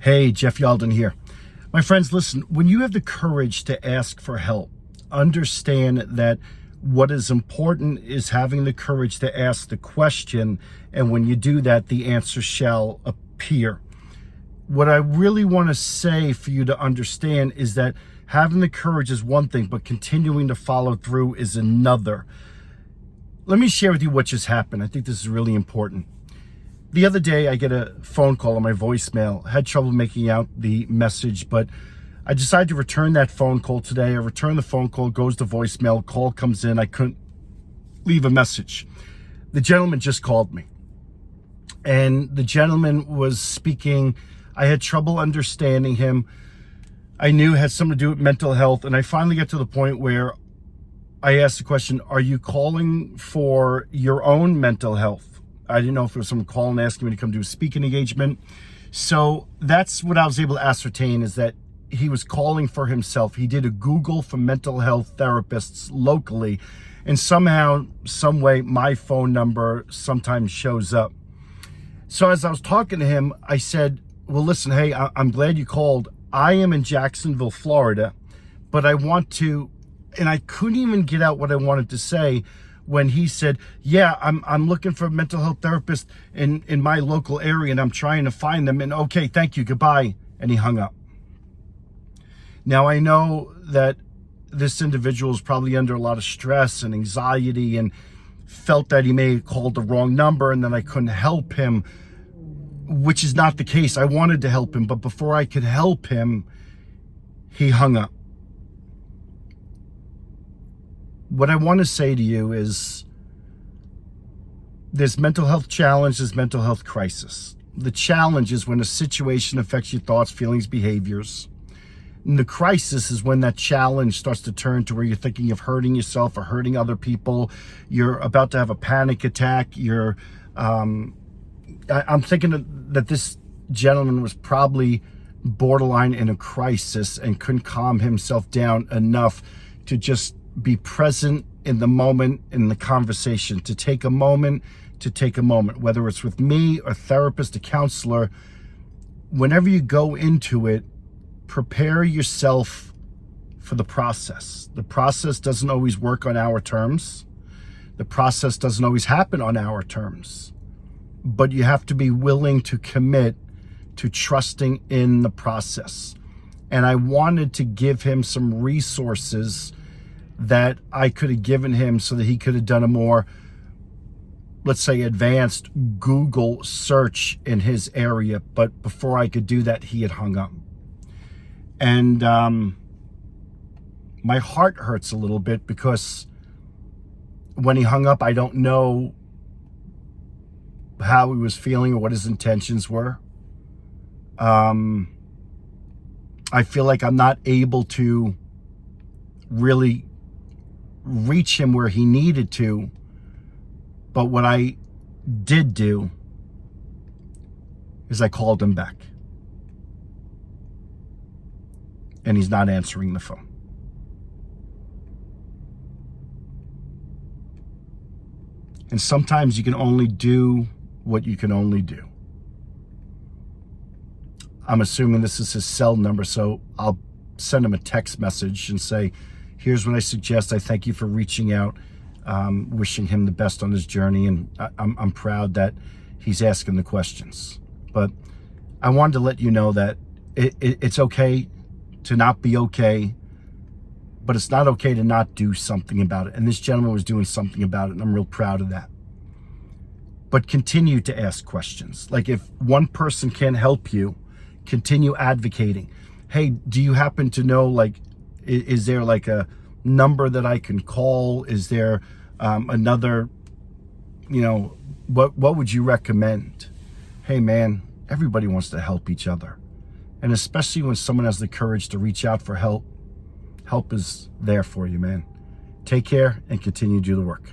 Hey, Jeff Yalden here. My friends, listen, when you have the courage to ask for help, understand that what is important is having the courage to ask the question, and when you do that, the answer shall appear. What I really want to say for you to understand is that having the courage is one thing, but continuing to follow through is another. Let me share with you what just happened. I think this is really important. The other day, I get a phone call on my voicemail. I had trouble making out the message, but I decided to return that phone call today. I return the phone call, goes to voicemail, call comes in. I couldn't leave a message. The gentleman just called me, and the gentleman was speaking. I had trouble understanding him. I knew it had something to do with mental health, and I finally got to the point where I asked the question, are you calling for your own mental health? I didn't know if it was someone calling asking me to come do a speaking engagement. So that's what I was able to ascertain, is that he was calling for himself. He did a Google for mental health therapists locally, and somehow, some way, my phone number sometimes shows up. So as I was talking to him, I said, well, listen, hey, I'm glad you called. I am in Jacksonville, Florida, but I want to, and I couldn't even get out what I wanted to say when he said, yeah, I'm looking for a mental health therapist in my local area, and I'm trying to find them, and okay, thank you, goodbye. And he hung up. Now, I know that this individual is probably under a lot of stress and anxiety and felt that he may have called the wrong number and then I couldn't help him, which is not the case. I wanted to help him, but before I could help him, he hung up. What I want to say to you is there's mental health challenge, there's mental health crisis. The challenge is when a situation affects your thoughts, feelings, behaviors. And the crisis is when that challenge starts to turn to where you're thinking of hurting yourself or hurting other people. You're about to have a panic attack. I'm thinking that this gentleman was probably borderline in a crisis and couldn't calm himself down enough to just be present in the moment, in the conversation, to take a moment, whether it's with me, a therapist, a counselor. Whenever you go into it, prepare yourself for the process. The process doesn't always work on our terms. The process doesn't always happen on our terms, but you have to be willing to commit to trusting in the process. And I wanted to give him some resources that I could have given him so that he could have done a more, let's say, advanced Google search in his area. But before I could do that, he had hung up. And my heart hurts a little bit because when he hung up, I don't know how he was feeling or what his intentions were. I feel like I'm not able to really reach him where he needed to, but what I did do is I called him back, and he's not answering the phone. And sometimes you can only do what you can only do. I'm assuming this is his cell number, so I'll send him a text message and say, here's what I suggest. I thank you for reaching out, wishing him the best on his journey, and I'm proud that he's asking the questions. But I wanted to let you know that it's okay to not be okay, but it's not okay to not do something about it. And this gentleman was doing something about it, and I'm real proud of that. But continue to ask questions. Like, if one person can't help you, continue advocating. Hey, do you happen to know, like, is there like a number that I can call? Is there another, what would you recommend? Hey, man, everybody wants to help each other. And especially when someone has the courage to reach out for help, help is there for you, man. Take care and continue to do the work.